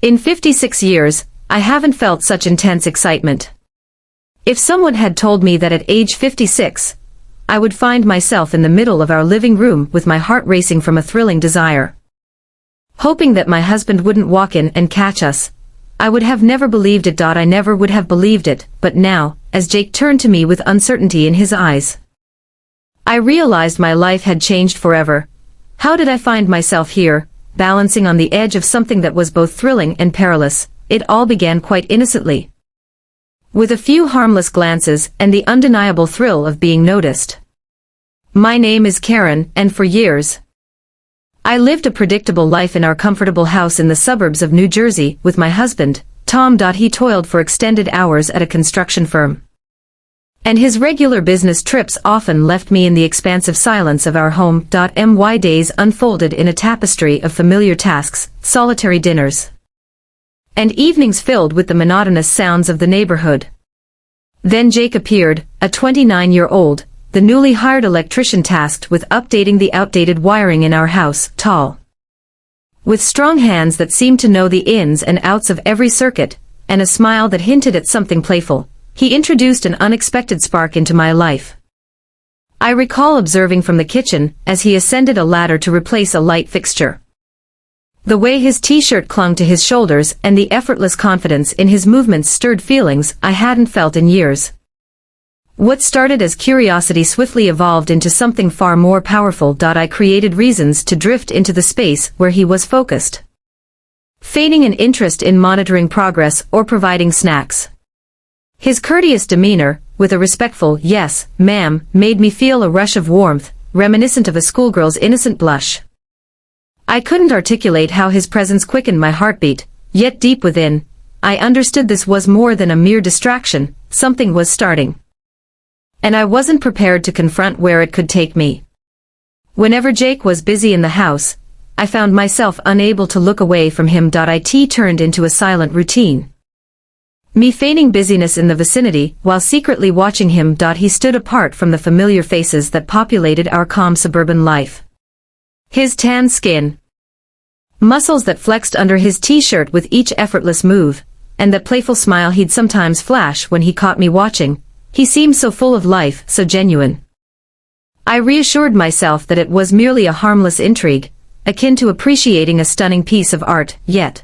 In 56 years, I haven't felt such intense excitement. If someone had told me that at age 56, I would find myself in the middle of our living room with my heart racing from a thrilling desire, hoping that my husband wouldn't walk in and catch us, I would have never believed it. I never would have believed it, but now, as Jake turned to me with uncertainty in his eyes, I realized my life had changed forever. How did I find myself here, balancing on the edge of something that was both thrilling and perilous? It all began quite innocently, with a few harmless glances and the undeniable thrill of being noticed. My name is Karen, and for years, I lived a predictable life in our comfortable house in the suburbs of New Jersey with my husband, Tom. He toiled for extended hours at a construction firm, and his regular business trips often left me in the expansive silence of our home. My days unfolded in a tapestry of familiar tasks, solitary dinners, and evenings filled with the monotonous sounds of the neighborhood. Then Jake appeared, a 29-year-old, the newly hired electrician tasked with updating the outdated wiring in our house, tall, with strong hands that seemed to know the ins and outs of every circuit, and a smile that hinted at something playful. He introduced an unexpected spark into my life. I recall observing from the kitchen as he ascended a ladder to replace a light fixture. The way his t-shirt clung to his shoulders and the effortless confidence in his movements stirred feelings I hadn't felt in years. What started as curiosity swiftly evolved into something far more powerful. I created reasons to drift into the space where he was focused, feigning an interest in monitoring progress or providing snacks. His courteous demeanor, with a respectful "yes, ma'am," made me feel a rush of warmth, reminiscent of a schoolgirl's innocent blush. I couldn't articulate how his presence quickened my heartbeat, yet deep within, I understood this was more than a mere distraction. Something was starting, and I wasn't prepared to confront where it could take me. Whenever Jake was busy in the house, I found myself unable to look away from him. It turned into a silent routine, me feigning busyness in the vicinity while secretly watching him. He stood apart from the familiar faces that populated our calm suburban life. His tan skin, muscles that flexed under his t-shirt with each effortless move, and that playful smile he'd sometimes flash when he caught me watching. He seemed so full of life, so genuine. I reassured myself that it was merely a harmless intrigue, akin to appreciating a stunning piece of art, yet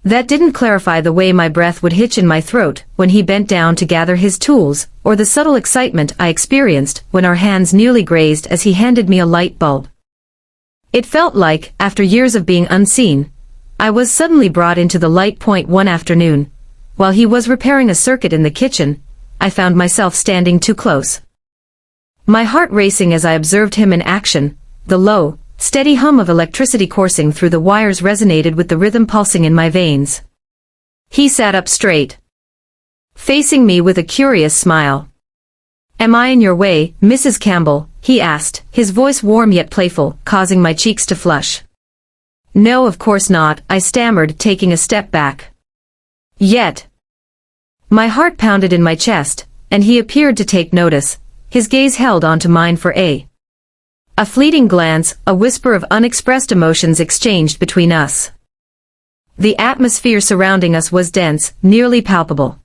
that didn't clarify the way my breath would hitch in my throat when he bent down to gather his tools, or the subtle excitement I experienced when our hands nearly grazed as he handed me a light bulb. It felt like, after years of being unseen, I was suddenly brought into the light. One afternoon, while he was repairing a circuit in the kitchen, I found myself standing too close, my heart racing as I observed him in action. The low, steady hum of electricity coursing through the wires resonated with the rhythm pulsing in my veins. He sat up straight, facing me with a curious smile. "Am I in your way, Mrs. Campbell?" he asked, his voice warm yet playful, causing my cheeks to flush. "No, of course not," I stammered, taking a step back. Yet my heart pounded in my chest, and he appeared to take notice. His gaze held onto mine for a fleeting glance, a whisper of unexpressed emotions exchanged between us. The atmosphere surrounding us was dense, nearly palpable.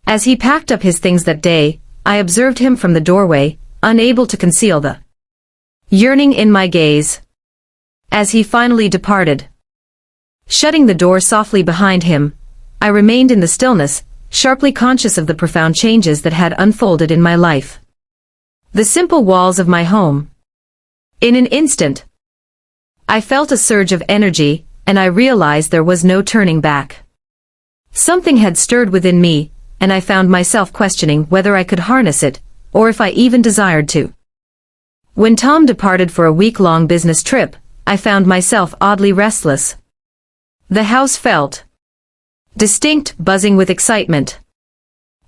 As he packed up his things that day, I observed him from the doorway, unable to conceal the yearning in my gaze. As he finally departed, shutting the door softly behind him, I remained in the stillness, sharply conscious of the profound changes that had unfolded in my life. The simple walls of my home. In an instant, I felt a surge of energy, and I realized there was no turning back. Something had stirred within me, and I found myself questioning whether I could harness it, or if I even desired to. When Tom departed for a week-long business trip, I found myself oddly restless. The house felt distinct, buzzing with excitement.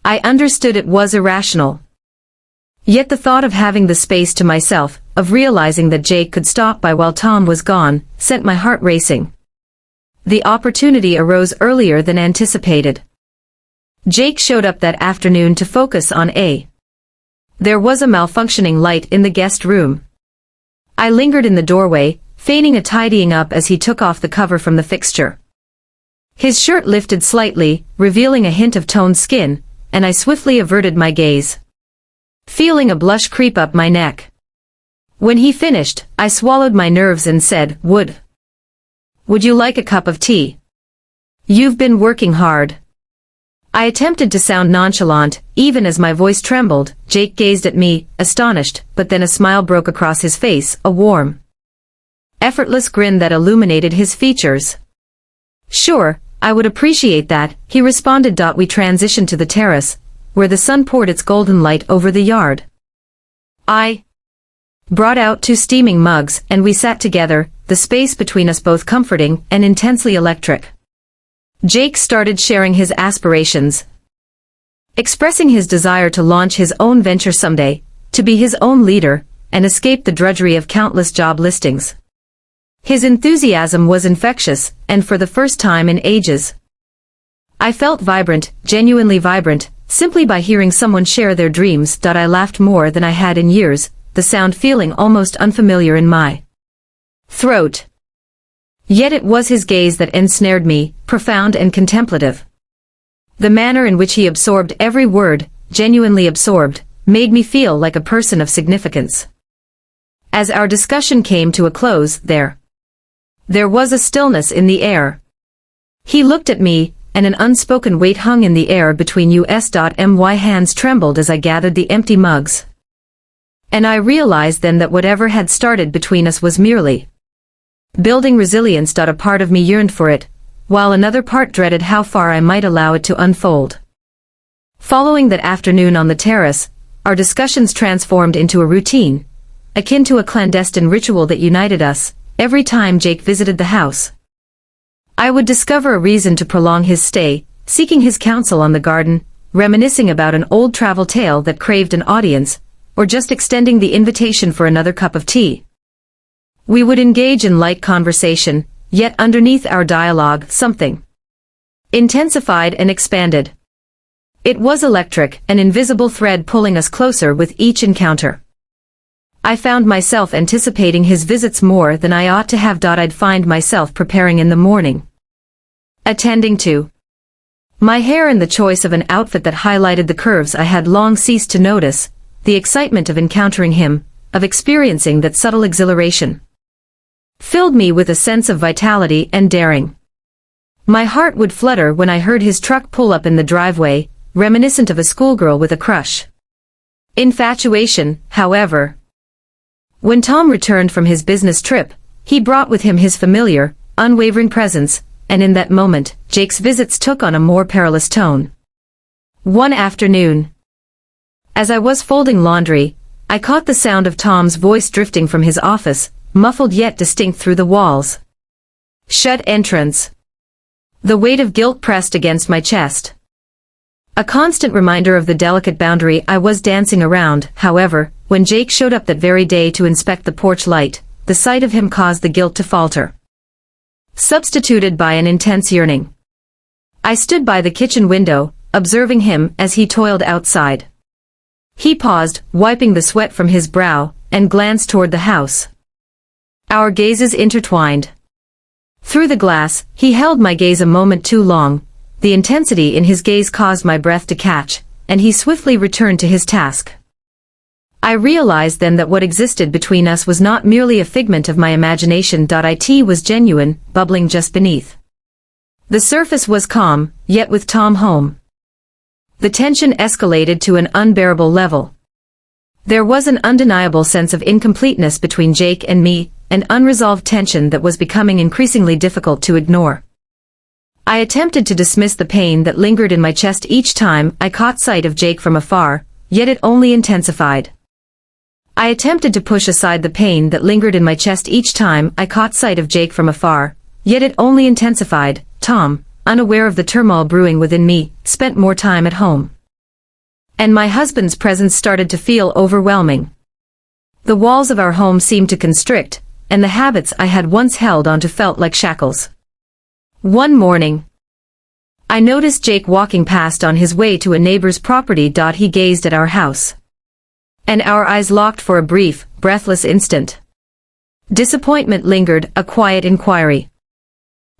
I understood it was irrational. Yet the thought of having the space to myself, of realizing that Jake could stop by while Tom was gone, sent my heart racing. The opportunity arose earlier than anticipated. Jake showed up that afternoon to focus on There was a malfunctioning light in the guest room. I lingered in the doorway, feigning a tidying up as he took off the cover from the fixture. His shirt lifted slightly, revealing a hint of toned skin, and I swiftly averted my gaze, feeling a blush creep up my neck. When he finished, I swallowed my nerves and said, Would you like a cup of tea? You've been working hard. I attempted to sound nonchalant, even as my voice trembled. Jake gazed at me, astonished, but then a smile broke across his face, a warm, effortless grin that illuminated his features. Sure, I would appreciate that, he responded. We transitioned to the terrace, where the sun poured its golden light over the yard. I brought out 2 steaming mugs, and we sat together, the space between us both comforting and intensely electric. Jake started sharing his aspirations, expressing his desire to launch his own venture someday, to be his own leader, and escape the drudgery of countless job listings. His enthusiasm was infectious, and for the first time in ages, I felt vibrant, genuinely vibrant, simply by hearing someone share their dreams. I laughed more than I had in years, the sound feeling almost unfamiliar in my throat. Yet it was his gaze that ensnared me, profound and contemplative. The manner in which he absorbed every word, genuinely absorbed, made me feel like a person of significance. As our discussion came to a close, there was a stillness in the air. He looked at me, and an unspoken weight hung in the air between us. My hands trembled as I gathered the empty mugs, and I realized then that whatever had started between us was merely building resilience. A part of me yearned for it, while another part dreaded how far I might allow it to unfold. Following that afternoon on the terrace, our discussions transformed into a routine, akin to a clandestine ritual that united us. Every time Jake visited the house, I would discover a reason to prolong his stay, seeking his counsel on the garden, reminiscing about an old travel tale that craved an audience, or just extending the invitation for another cup of tea. We would engage in light conversation, yet underneath our dialogue, something intensified and expanded. It was electric, an invisible thread pulling us closer with each encounter. I found myself anticipating his visits more than I ought to have. I'd find myself preparing in the morning, attending to my hair and the choice of an outfit that highlighted the curves I had long ceased to notice. The excitement of encountering him, of experiencing that subtle exhilaration, filled me with a sense of vitality and daring. My heart would flutter when I heard his truck pull up in the driveway, reminiscent of a schoolgirl with a crush. Infatuation, however. When Tom returned from his business trip, he brought with him his familiar, unwavering presence, and in that moment, Jake's visits took on a more perilous tone. One afternoon, as I was folding laundry, I caught the sound of Tom's voice drifting from his office, muffled yet distinct through the walls. Shut entrance. The weight of guilt pressed against my chest. A constant reminder of the delicate boundary I was dancing around. However, when Jake showed up that very day to inspect the porch light, the sight of him caused the guilt to falter, substituted by an intense yearning. I stood by the kitchen window, observing him as he toiled outside. He paused, wiping the sweat from his brow, and glanced toward the house. Our gazes intertwined. Through the glass, he held my gaze a moment too long. The intensity in his gaze caused my breath to catch, and he swiftly returned to his task. I realized then that what existed between us was not merely a figment of my imagination. It was genuine, bubbling just beneath. The surface was calm, yet with Tom home, the tension escalated to an unbearable level. There was an undeniable sense of incompleteness between Jake and me, an unresolved tension that was becoming increasingly difficult to ignore. I attempted to dismiss the pain that lingered in my chest each time I caught sight of Jake from afar, yet it only intensified. I attempted to push aside the pain that lingered in my chest each time I caught sight of Jake from afar, yet it only intensified. Tom, unaware of the turmoil brewing within me, spent more time at home. And my husband's presence started to feel overwhelming. The walls of our home seemed to constrict, and the habits I had once held onto felt like shackles. One morning, I noticed Jake walking past on his way to a neighbor's property. He gazed at our house, and our eyes locked for a brief, breathless instant. Disappointment lingered, a quiet inquiry.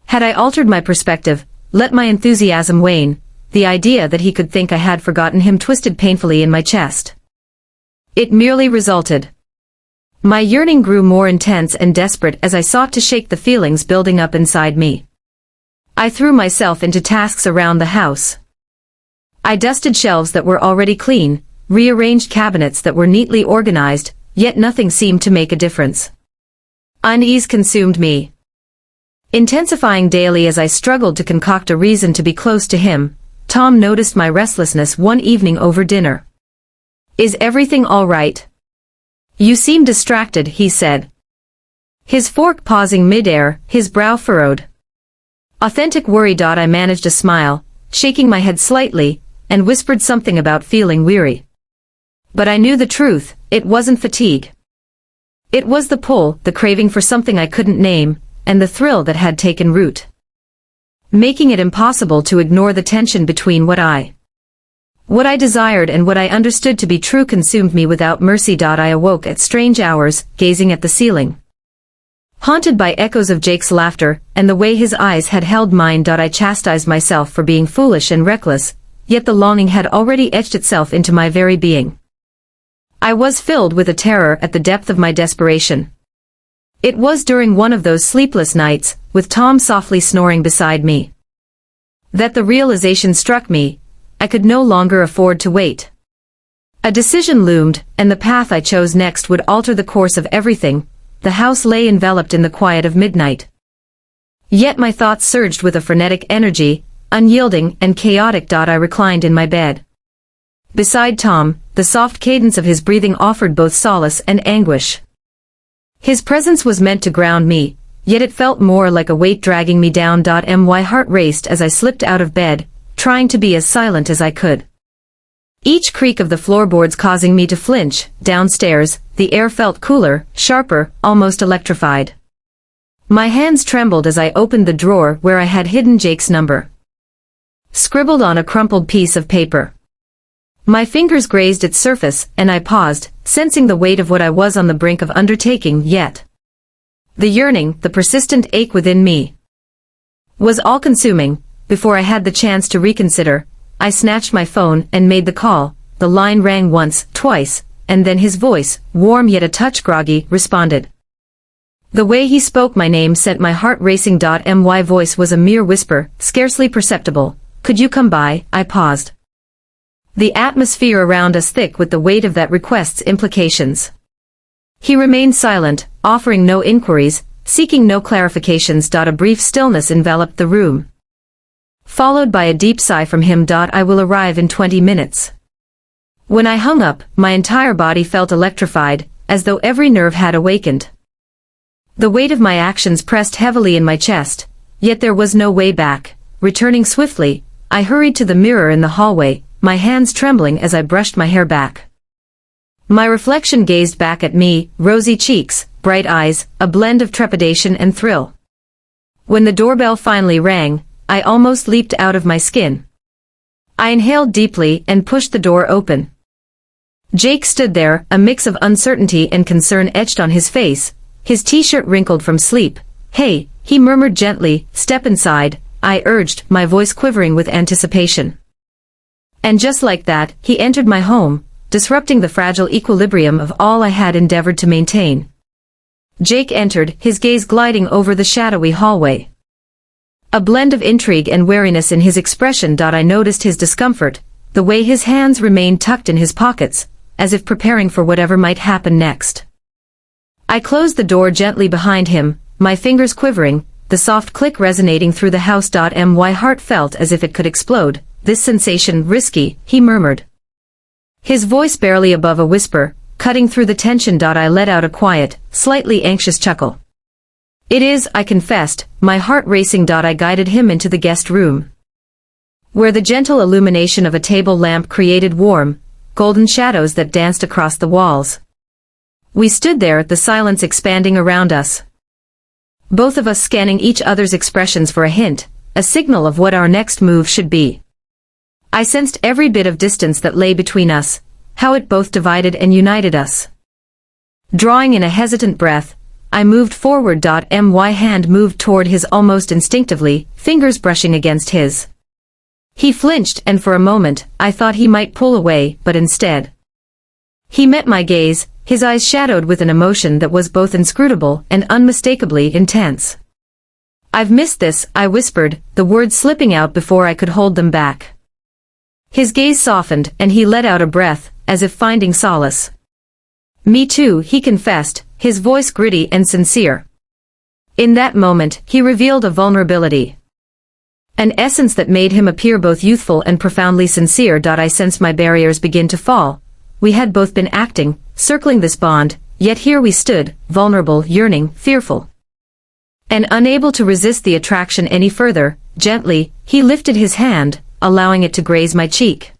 Had I altered my perspective? let my enthusiasm wane. The idea that he could think I had forgotten him twisted painfully in my chest. It merely resulted. My yearning grew more intense and desperate as I sought to shake the feelings building up inside me. I threw myself into tasks around the house. I dusted shelves that were already clean, rearranged cabinets that were neatly organized, yet nothing seemed to make a difference. Unease consumed me, intensifying daily as I struggled to concoct a reason to be close to him. Tom noticed my restlessness one evening over dinner. "Is everything all right? You seem distracted," he said, his fork pausing mid-air, his brow furrowed. Authentic worry. I managed a smile, shaking my head slightly, and whispered something about feeling weary. But I knew the truth, it wasn't fatigue. It was the pull, the craving for something I couldn't name, and the thrill that had taken root, making it impossible to ignore the tension between what I desired and what I understood to be true consumed me without mercy. I awoke at strange hours, gazing at the ceiling, haunted by echoes of Jake's laughter, and the way his eyes had held mine. I chastised myself for being foolish and reckless, yet the longing had already etched itself into my very being. I was filled with a terror at the depth of my desperation. It was during one of those sleepless nights, with Tom softly snoring beside me, that the realization struck me: I could no longer afford to wait. A decision loomed, and the path I chose next would alter the course of everything. The house lay enveloped in the quiet of midnight. Yet my thoughts surged with a frenetic energy, unyielding and chaotic. I reclined in my bed beside Tom. The soft cadence of his breathing offered both solace and anguish. His presence was meant to ground me, yet it felt more like a weight dragging me down. My heart raced as I slipped out of bed, trying to be as silent as I could, each creak of the floorboards causing me to flinch. Downstairs, the air felt cooler, sharper, almost electrified. My hands trembled as I opened the drawer where I had hidden Jake's number, scribbled on a crumpled piece of paper. My fingers grazed its surface, and I paused, sensing the weight of what I was on the brink of undertaking. Yet the yearning, the persistent ache within me, was all-consuming. Before I had the chance to reconsider, I snatched my phone and made the call. The line rang once, twice, and then his voice, warm yet a touch groggy, responded. The way he spoke my name sent my heart racing. My voice was a mere whisper, scarcely perceptible. "Could you come by?" I paused, the atmosphere around us thick with the weight of that request's implications. He remained silent, offering no inquiries, seeking no clarifications. A brief stillness enveloped the room, followed by a deep sigh from him. "I will arrive in 20 minutes. When I hung up, my entire body felt electrified, as though every nerve had awakened. The weight of my actions pressed heavily in my chest, yet there was no way back. Returning swiftly, I hurried to the mirror in the hallway, my hands trembling as I brushed my hair back. My reflection gazed back at me, rosy cheeks, bright eyes, a blend of trepidation and thrill. When the doorbell finally rang, I almost leaped out of my skin. I inhaled deeply and pushed the door open. Jake stood there, a mix of uncertainty and concern etched on his face, his t-shirt wrinkled from sleep. "Hey," he murmured gently, "step inside," I urged, my voice quivering with anticipation. And just like that, he entered my home, disrupting the fragile equilibrium of all I had endeavored to maintain. Jake entered, his gaze gliding over the shadowy hallway, a blend of intrigue and wariness in his expression. I noticed his discomfort, the way his hands remained tucked in his pockets, as if preparing for whatever might happen next. I closed the door gently behind him, my fingers quivering, the soft click resonating through the house. My heart felt as if it could explode. "This sensation, risky," he murmured, his voice barely above a whisper, cutting through the tension. I let out a quiet, slightly anxious chuckle. "It is," I confessed, my heart racing. I guided him into the guest room, where the gentle illumination of a table lamp created warm, golden shadows that danced across the walls. We stood there, the silence expanding around us, both of us scanning each other's expressions for a hint, a signal of what our next move should be. I sensed every bit of distance that lay between us, how it both divided and united us. Drawing in a hesitant breath, I moved forward. My hand moved toward his almost instinctively, fingers brushing against his. He flinched, and for a moment, I thought he might pull away, but instead, he met my gaze, his eyes shadowed with an emotion that was both inscrutable and unmistakably intense. "I've missed this," I whispered, the words slipping out before I could hold them back. His gaze softened, and he let out a breath, as if finding solace. "Me too," he confessed, his voice gritty and sincere. In that moment, he revealed a vulnerability. An essence that made him appear both youthful and profoundly sincere. I sensed my barriers begin to fall. We had both been acting, circling this bond, yet here we stood, vulnerable, yearning, fearful. And unable to resist the attraction any further, gently, he lifted his hand, allowing it to graze my cheek.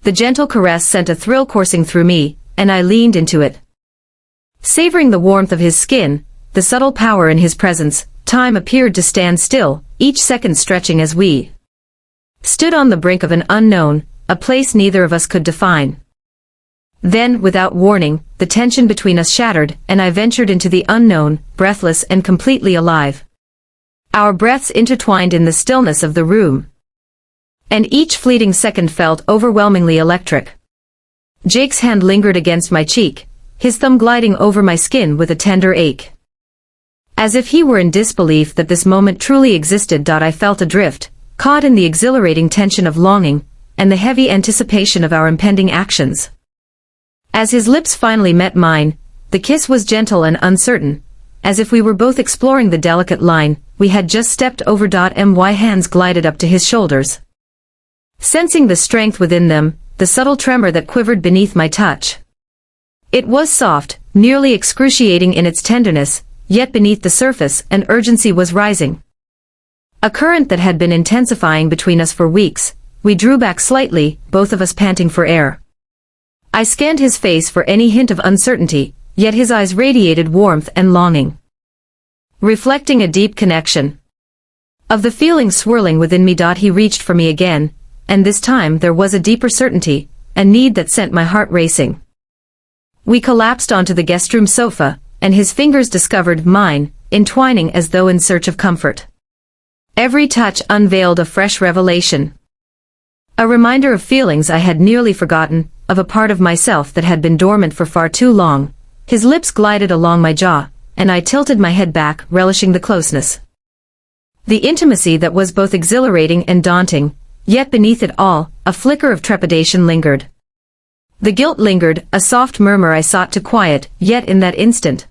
The gentle caress sent a thrill coursing through me, and I leaned into it. Savoring the warmth of his skin, the subtle power in his presence, time appeared to stand still, each second stretching as we stood on the brink of an unknown, a place neither of us could define. Then, without warning, the tension between us shattered, and I ventured into the unknown, breathless and completely alive. Our breaths intertwined in the stillness of the room, and each fleeting second felt overwhelmingly electric. Jake's hand lingered against my cheek, his thumb gliding over my skin with a tender ache. As if he were in disbelief that this moment truly existed. I felt adrift, caught in the exhilarating tension of longing, and the heavy anticipation of our impending actions. As his lips finally met mine, the kiss was gentle and uncertain, as if we were both exploring the delicate line we had just stepped over. My hands glided up to his shoulders. Sensing the strength within them, the subtle tremor that quivered beneath my touch. It was soft, nearly excruciating in its tenderness, yet beneath the surface an urgency was rising. A current that had been intensifying between us for weeks. We drew back slightly, both of us panting for air. I scanned his face for any hint of uncertainty, yet his eyes radiated warmth and longing, reflecting a deep connection of the feeling swirling within me. He reached for me again, and this time there was a deeper certainty, a need that sent my heart racing. We collapsed onto the guest room sofa, and his fingers discovered mine, entwining as though in search of comfort. Every touch unveiled a fresh revelation. A reminder of feelings I had nearly forgotten, of a part of myself that had been dormant for far too long. His lips glided along my jaw, and I tilted my head back, relishing the closeness. The intimacy that was both exhilarating and daunting, yet beneath it all, a flicker of trepidation lingered. The guilt lingered, a soft murmur I sought to quiet, yet in that instant,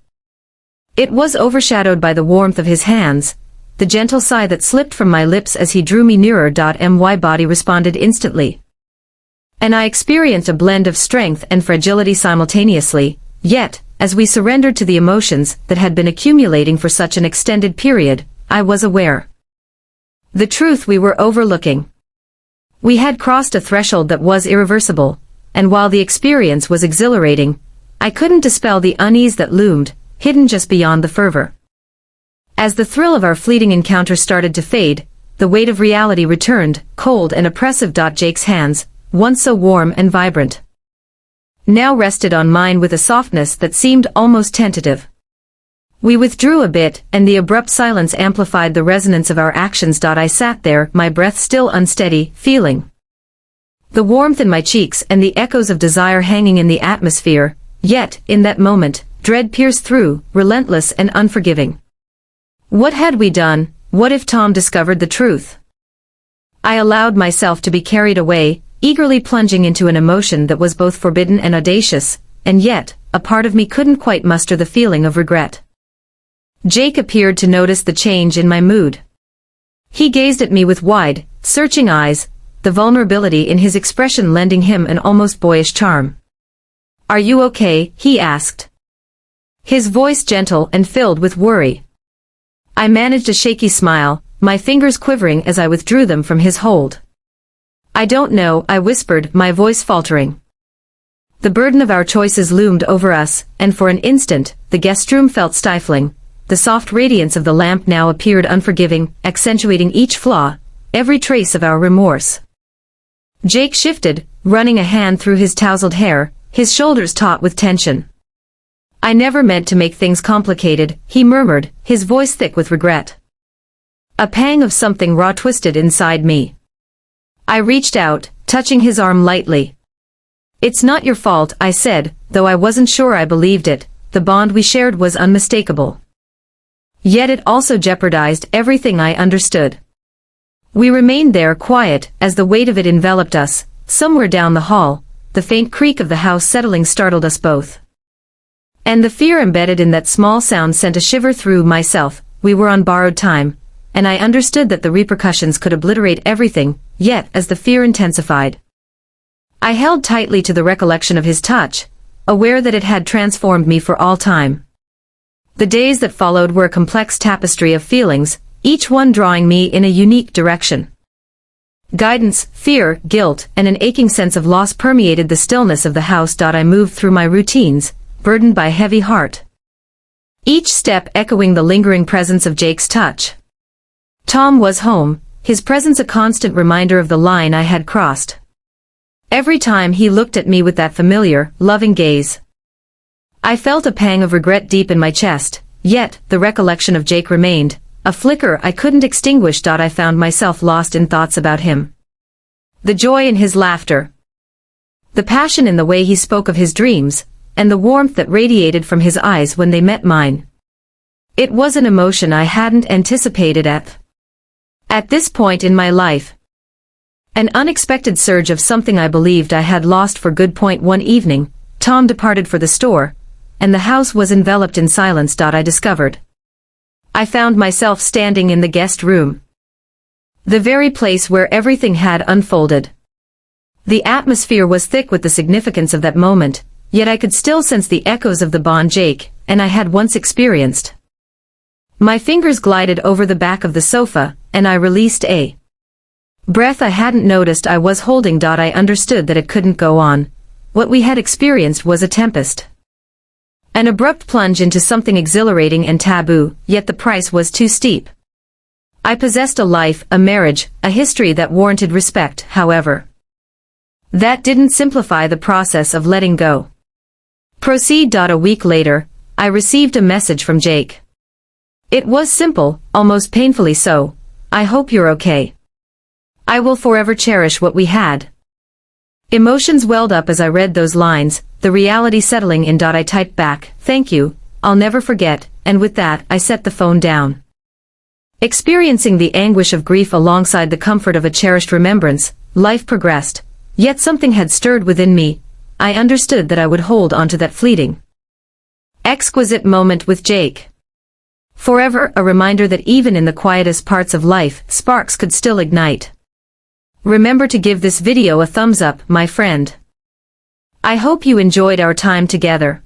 it was overshadowed by the warmth of his hands, the gentle sigh that slipped from my lips as he drew me nearer. My body responded instantly, and I experienced a blend of strength and fragility simultaneously. Yet, as we surrendered to the emotions that had been accumulating for such an extended period, I was aware the truth we were overlooking. We had crossed a threshold that was irreversible, and while the experience was exhilarating, I couldn't dispel the unease that loomed, hidden just beyond the fervor. As the thrill of our fleeting encounter started to fade, the weight of reality returned, cold and oppressive. Jake's hands, once so warm and vibrant, now rested on mine with a softness that seemed almost tentative. We withdrew a bit, and the abrupt silence amplified the resonance of our actions. I sat there, my breath still unsteady, feeling the warmth in my cheeks and the echoes of desire hanging in the atmosphere, yet, in that moment, dread pierced through, relentless and unforgiving. What had we done? What if Tom discovered the truth? I allowed myself to be carried away, eagerly plunging into an emotion that was both forbidden and audacious, and yet, a part of me couldn't quite muster the feeling of regret. Jake appeared to notice the change in my mood. He gazed at me with wide, searching eyes, the vulnerability in his expression lending him an almost boyish charm. "Are you okay?" he asked, his voice gentle and filled with worry. I managed a shaky smile, my fingers quivering as I withdrew them from his hold. "I don't know," I whispered, my voice faltering. The burden of our choices loomed over us, and for an instant, the guest room felt stifling. The soft radiance of the lamp now appeared unforgiving, accentuating each flaw, every trace of our remorse. Jake shifted, running a hand through his tousled hair, his shoulders taut with tension. I never meant to make things complicated, he murmured, his voice thick with regret. A pang of something raw twisted inside me. I reached out, touching his arm lightly. It's not your fault, I said, though I wasn't sure I believed it. The bond we shared was unmistakable. Yet it also jeopardized everything I understood. We remained there quiet, as the weight of it enveloped us. Somewhere down the hall, the faint creak of the house settling startled us both. And the fear embedded in that small sound sent a shiver through myself. We were on borrowed time, and I understood that the repercussions could obliterate everything, yet as the fear intensified, I held tightly to the recollection of his touch, aware that it had transformed me for all time. The days that followed were a complex tapestry of feelings, each one drawing me in a unique direction. Guidance, fear, guilt, and an aching sense of loss permeated the stillness of the house. I moved through my routines, burdened by a heavy heart. Each step echoing the lingering presence of Jake's touch. Tom was home, his presence a constant reminder of the line I had crossed. Every time he looked at me with that familiar, loving gaze, I felt a pang of regret deep in my chest, yet the recollection of Jake remained, a flicker I couldn't extinguish. I found myself lost in thoughts about him. The joy in his laughter, the passion in the way he spoke of his dreams, and the warmth that radiated from his eyes when they met mine. It was an emotion I hadn't anticipated at this point in my life. An unexpected surge of something I believed I had lost for good. One evening, Tom departed for the store, and the house was enveloped in silence. I discovered I found myself standing in the guest room. The very place where everything had unfolded. The atmosphere was thick with the significance of that moment, yet I could still sense the echoes of the bond Jake and I had once experienced. My fingers glided over the back of the sofa, and I released a breath I hadn't noticed I was holding. I understood that it couldn't go on. What we had experienced was a tempest. An abrupt plunge into something exhilarating and taboo, yet the price was too steep. I possessed a life, a marriage, a history that warranted respect, however. That didn't simplify the process of letting go. Proceed. A week later, I received a message from Jake. It was simple, almost painfully so. I hope you're okay. I will forever cherish what we had. Emotions welled up as I read those lines, the reality settling in. I typed back, thank you, I'll never forget, and with that I set the phone down. Experiencing the anguish of grief alongside the comfort of a cherished remembrance, life progressed, yet something had stirred within me. I understood that I would hold on to that fleeting, exquisite moment with Jake. Forever a reminder that even in the quietest parts of life, sparks could still ignite. Remember to give this video a thumbs up, my friend. I hope you enjoyed our time together.